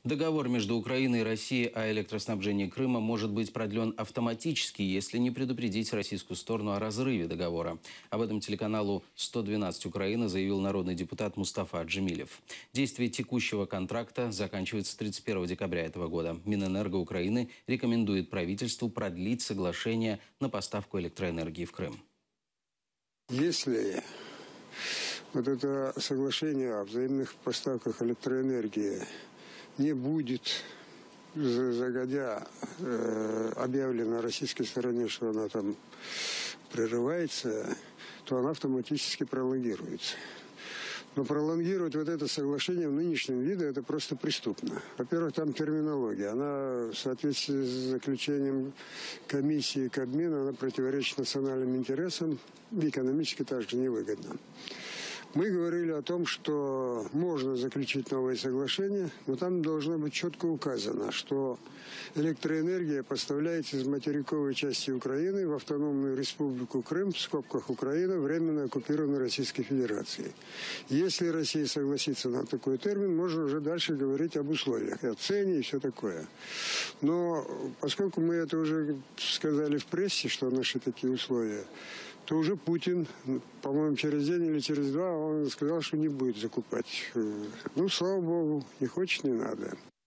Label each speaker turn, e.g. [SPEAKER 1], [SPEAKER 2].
[SPEAKER 1] Договор между Украиной и Россией о электроснабжении Крыма может быть продлен автоматически, если не предупредить российскую сторону о разрыве договора. Об этом телеканалу «112 Украина» заявил народный депутат Мустафа Джемилев. Действие текущего контракта заканчивается 31 декабря этого года. Минэнерго Украины рекомендует правительству продлить соглашение на поставку электроэнергии в Крым.
[SPEAKER 2] Если вот это соглашение о взаимных поставках электроэнергии не будет загодя объявлено российской стороне, что она там прерывается, то она автоматически пролонгируется. Но пролонгировать вот это соглашение в нынешнем виде – это просто преступно. Во-первых, там терминология. Она в соответствии с заключением комиссии Кабмина, она противоречит национальным интересам и экономически также невыгодна. Мы говорили о том, что можно заключить новые соглашения, но там должно быть четко указано, что электроэнергия поставляется из материковой части Украины в автономную республику Крым, в скобках Украина, временно оккупированной Российской Федерацией. Если Россия согласится на такой термин, можно уже дальше говорить об условиях, о цене и все такое. Но поскольку мы это уже сказали в прессе, что наши такие условия, то уже Путин, по-моему, через день или через два, он сказал, что не будет закупать. Ну, слава богу, не хочет, не надо.